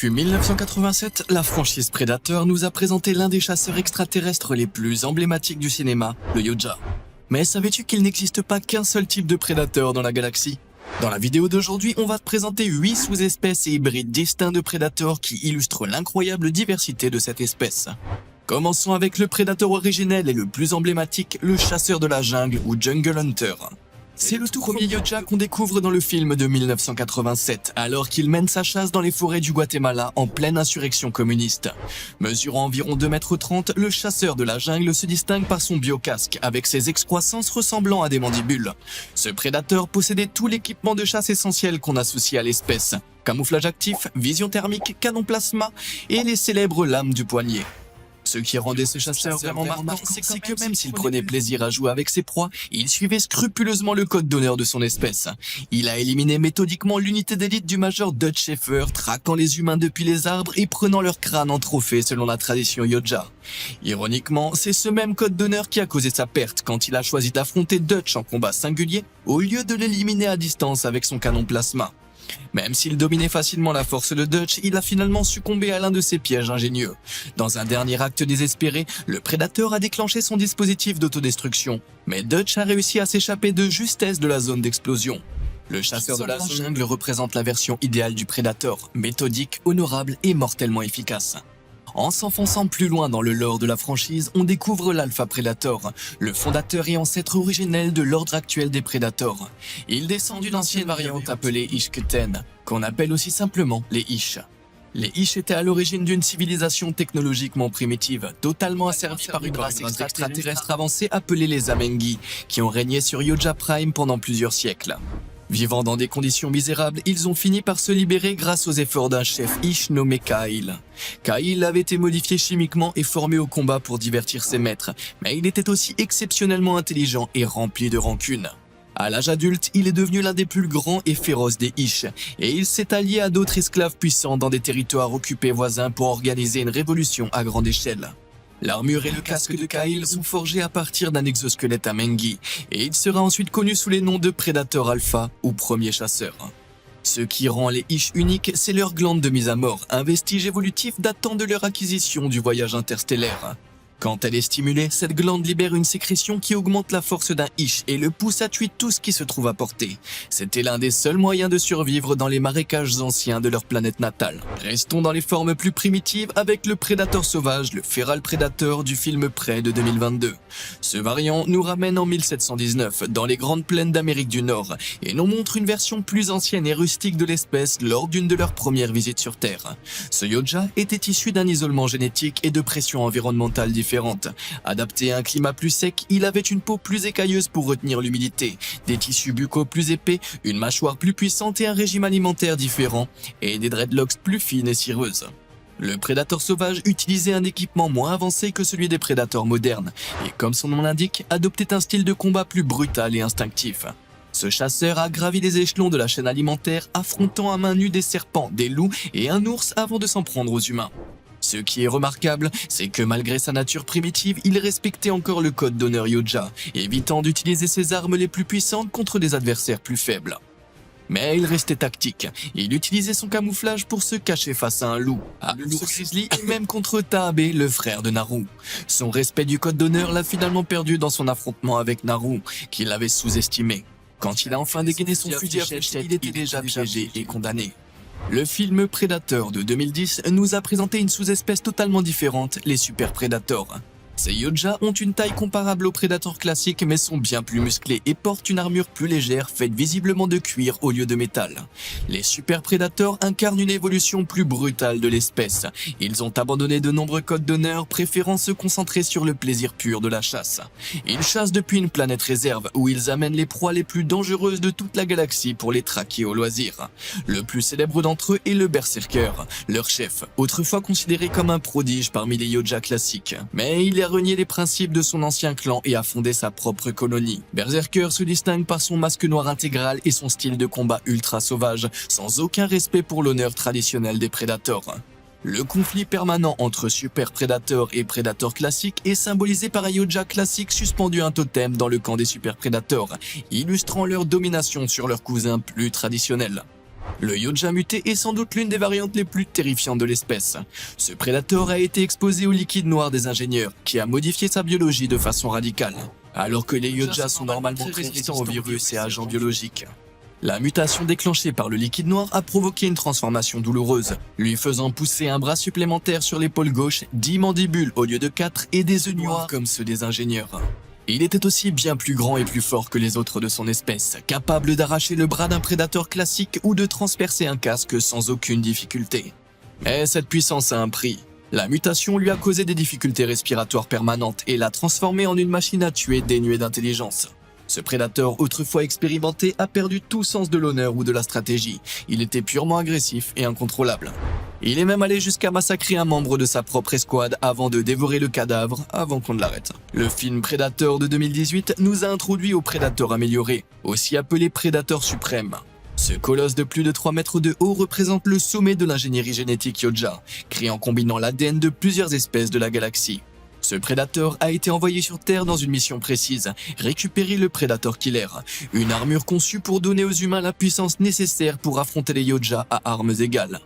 Depuis 1987, la franchise Predator nous a présenté l'un des chasseurs extraterrestres les plus emblématiques du cinéma, le Yoja. Mais savais-tu qu'il n'existe pas qu'un seul type de prédateur dans la galaxie? Dans la vidéo d'aujourd'hui, on va te présenter 8 sous-espèces et hybrides distincts de Predator qui illustrent l'incroyable diversité de cette espèce. Commençons avec le Predator originel et le plus emblématique, le chasseur de la jungle ou Jungle Hunter. C'est le tout premier Yoja qu'on découvre dans le film de 1987, alors qu'il mène sa chasse dans les forêts du Guatemala en pleine insurrection communiste. Mesurant environ 2,30 m, le chasseur de la jungle se distingue par son biocasque, avec ses excroissances ressemblant à des mandibules. Ce prédateur possédait tout l'équipement de chasse essentiel qu'on associe à l'espèce. Camouflage actif, vision thermique, canon plasma et les célèbres lames du poignet. Ce qui rendait ce chasseur vraiment marquant, c'est que même s'il prenait plaisir à jouer avec ses proies, il suivait scrupuleusement le code d'honneur de son espèce. Il a éliminé méthodiquement l'unité d'élite du major Dutch Schaefer, traquant les humains depuis les arbres et prenant leur crâne en trophée selon la tradition Yoja. Ironiquement, c'est ce même code d'honneur qui a causé sa perte quand il a choisi d'affronter Dutch en combat singulier, au lieu de l'éliminer à distance avec son canon plasma. Même s'il dominait facilement la force de Dutch, il a finalement succombé à l'un de ses pièges ingénieux. Dans un dernier acte désespéré, le prédateur a déclenché son dispositif d'autodestruction, mais Dutch a réussi à s'échapper de justesse de la zone d'explosion. Le chasseur de la jungle représente la version idéale du prédateur, méthodique, honorable et mortellement efficace. En s'enfonçant plus loin dans le lore de la franchise, on découvre l'Alpha Predator, le fondateur et ancêtre originel de l'ordre actuel des Predators. Il descend d'une ancienne variante appelée Ishkten, qu'on appelle aussi simplement les Ish. Les Ish étaient à l'origine d'une civilisation technologiquement primitive, totalement asservie par une race extraterrestre avancée appelée les Amengi, qui ont régné sur Yoja Prime pendant plusieurs siècles. Vivant dans des conditions misérables, ils ont fini par se libérer grâce aux efforts d'un chef Ish nommé Kyle. Kyle avait été modifié chimiquement et formé au combat pour divertir ses maîtres, mais il était aussi exceptionnellement intelligent et rempli de rancune. À l'âge adulte, il est devenu l'un des plus grands et féroces des Ish, et il s'est allié à d'autres esclaves puissants dans des territoires occupés voisins pour organiser une révolution à grande échelle. L'armure et le casque de Kyle sont forgés à partir d'un exosquelette Amengi, et il sera ensuite connu sous les noms de Predator Alpha ou Premier Chasseur. Ce qui rend les Ish uniques, c'est leur glande de mise à mort, un vestige évolutif datant de leur acquisition du voyage interstellaire. Quand elle est stimulée, cette glande libère une sécrétion qui augmente la force d'un Ish et le pousse à tuer tout ce qui se trouve à portée. C'était l'un des seuls moyens de survivre dans les marécages anciens de leur planète natale. Restons dans les formes plus primitives avec le prédateur sauvage, le Feral Predator du film Prey de 2022. Ce variant nous ramène en 1719 dans les grandes plaines d'Amérique du Nord et nous montre une version plus ancienne et rustique de l'espèce lors d'une de leurs premières visites sur Terre. Ce Yoja était issu d'un isolement génétique et de pression environnementale différente. Adapté à un climat plus sec, il avait une peau plus écailleuse pour retenir l'humidité, des tissus buccaux plus épais, une mâchoire plus puissante et un régime alimentaire différent, et des dreadlocks plus fines et cireuses. Le prédateur sauvage utilisait un équipement moins avancé que celui des prédateurs modernes, et comme son nom l'indique, adoptait un style de combat plus brutal et instinctif. Ce chasseur a gravi les échelons de la chaîne alimentaire, affrontant à main nue des serpents, des loups et un ours avant de s'en prendre aux humains. Ce qui est remarquable, c'est que malgré sa nature primitive, il respectait encore le code d'honneur Yoja, évitant d'utiliser ses armes les plus puissantes contre des adversaires plus faibles. Mais il restait tactique, il utilisait son camouflage pour se cacher face à un loup, à l'ours grizzly et même contre Taabe, le frère de Naru. Son respect du code d'honneur l'a finalement perdu dans son affrontement avec Naru, qu'il avait sous-estimé. Quand il a enfin dégainé son fusil à fléchette, il était déjà piégé et condamné. Le film Predator de 2010 nous a présenté une sous-espèce totalement différente, les Super Predators. Ces Yoja ont une taille comparable aux Predators classiques mais sont bien plus musclés et portent une armure plus légère faite visiblement de cuir au lieu de métal. Les Super Predators incarnent une évolution plus brutale de l'espèce. Ils ont abandonné de nombreux codes d'honneur, préférant se concentrer sur le plaisir pur de la chasse. Ils chassent depuis une planète réserve où ils amènent les proies les plus dangereuses de toute la galaxie pour les traquer au loisir. Le plus célèbre d'entre eux est le Berserker, leur chef, autrefois considéré comme un prodige parmi les Yoja classiques. Mais il a renié les principes de son ancien clan et a fondé sa propre colonie. Berserker se distingue par son masque noir intégral et son style de combat ultra sauvage, sans aucun respect pour l'honneur traditionnel des Predators. Le conflit permanent entre Super Predator et Predator classique est symbolisé par un Yoja classique suspendu à un totem dans le camp des Super Predators, illustrant leur domination sur leurs cousins plus traditionnels. Le Yoja muté est sans doute l'une des variantes les plus terrifiantes de l'espèce. Ce prédateur a été exposé au liquide noir des ingénieurs, qui a modifié sa biologie de façon radicale, alors que les Yojas sont normalement très résistants aux virus et agents biologiques. La mutation déclenchée par le liquide noir a provoqué une transformation douloureuse, lui faisant pousser un bras supplémentaire sur l'épaule gauche, 10 mandibules au lieu de 4 et des œufs noirs comme ceux des ingénieurs. Il était aussi bien plus grand et plus fort que les autres de son espèce, capable d'arracher le bras d'un prédateur classique ou de transpercer un casque sans aucune difficulté. Mais cette puissance a un prix. La mutation lui a causé des difficultés respiratoires permanentes et l'a transformé en une machine à tuer dénuée d'intelligence. Ce prédateur autrefois expérimenté a perdu tout sens de l'honneur ou de la stratégie. Il était purement agressif et incontrôlable. Il est même allé jusqu'à massacrer un membre de sa propre escouade avant de dévorer le cadavre avant qu'on ne l'arrête. Le film Predator de 2018 nous a introduit au prédateur amélioré, aussi appelé prédateur suprême. Ce colosse de plus de 3 mètres de haut représente le sommet de l'ingénierie génétique Yoja, créé en combinant l'ADN de plusieurs espèces de la galaxie. Ce prédateur a été envoyé sur Terre dans une mission précise, récupérer le Predator Killer, une armure conçue pour donner aux humains la puissance nécessaire pour affronter les Yoja à armes égales.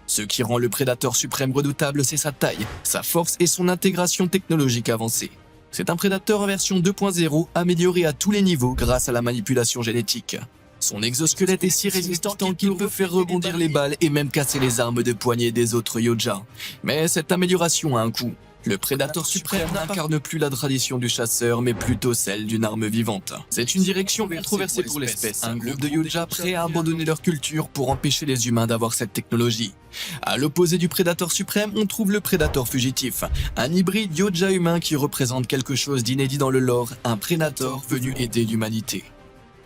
Ce qui rend le prédateur suprême redoutable, c'est sa taille, sa force et son intégration technologique avancée. C'est un prédateur version 2.0 amélioré à tous les niveaux grâce à la manipulation génétique. Son exosquelette est si résistant qu'il peut faire rebondir les balles et même casser les armes de poignée des autres Yoja. Mais cette amélioration a un coût. Le prédateur suprême n'incarne plus la tradition du chasseur, mais plutôt celle d'une arme vivante. C'est une direction controversée pour l'espèce. Un groupe de Yoja prêts à abandonner leur culture pour empêcher les humains d'avoir cette technologie. À l'opposé du prédateur suprême, on trouve le prédateur fugitif, un hybride Yoja humain qui représente quelque chose d'inédit dans le lore, un prédateur venu aider l'humanité.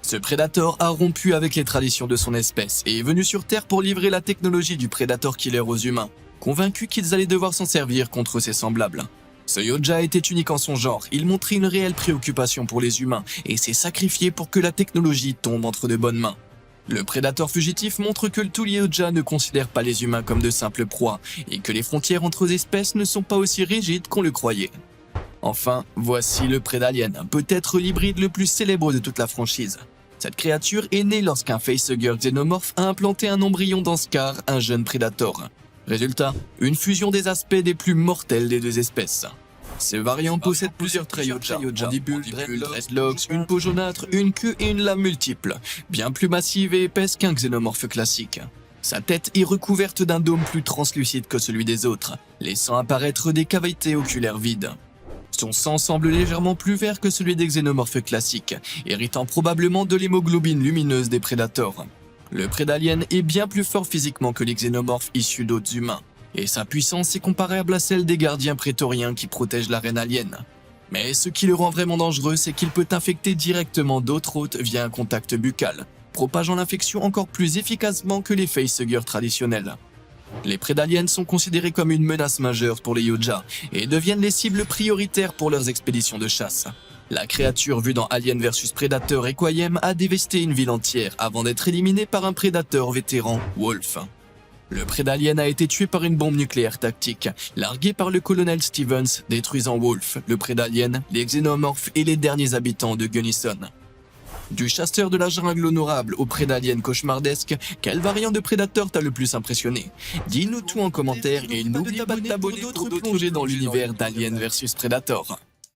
Ce prédateur a rompu avec les traditions de son espèce et est venu sur Terre pour livrer la technologie du Predator Killer aux humains, convaincus qu'ils allaient devoir s'en servir contre ses semblables. Ce Yoja était unique en son genre, il montrait une réelle préoccupation pour les humains et s'est sacrifié pour que la technologie tombe entre de bonnes mains. Le prédateur fugitif montre que tous les Yoja ne considèrent pas les humains comme de simples proies et que les frontières entre espèces ne sont pas aussi rigides qu'on le croyait. Enfin, voici le Prédalien, peut-être l'hybride le plus célèbre de toute la franchise. Cette créature est née lorsqu'un facehugger xénomorphe a implanté un embryon dans Scar, un jeune Predator. Résultat, une fusion des aspects des plus mortels des deux espèces. Ce variant possède plusieurs traits Yoja, mandibules, dreadlocks, une peau jaunâtre, une queue et une lame multiple, bien plus massive et épaisse qu'un xénomorphe classique. Sa tête est recouverte d'un dôme plus translucide que celui des autres, laissant apparaître des cavités oculaires vides. Son sang semble légèrement plus vert que celui des xénomorphes classiques, héritant probablement de l'hémoglobine lumineuse des prédateurs. Le Prédalien est bien plus fort physiquement que les xénomorphes issus d'autres humains, et sa puissance est comparable à celle des gardiens prétoriens qui protègent l'arène alien. Mais ce qui le rend vraiment dangereux, c'est qu'il peut infecter directement d'autres hôtes via un contact buccal, propageant l'infection encore plus efficacement que les facehuggers traditionnels. Les Prédaliens sont considérés comme une menace majeure pour les Yoja et deviennent les cibles prioritaires pour leurs expéditions de chasse. La créature vue dans Alien vs Predator Requiem a dévasté une ville entière avant d'être éliminée par un prédateur vétéran, Wolf. Le Prédalien a été tué par une bombe nucléaire tactique, larguée par le colonel Stevens, détruisant Wolf, le Prédalien, les xénomorphes et les derniers habitants de Gunnison. Du chasseur de la jungle honorable au Prédalien cauchemardesque, quel variant de prédateur t'a le plus impressionné? Dis-nous tout en commentaire et n'oublie pas de t'abonner pour te plonger dans l'univers d'Alien vs Predator.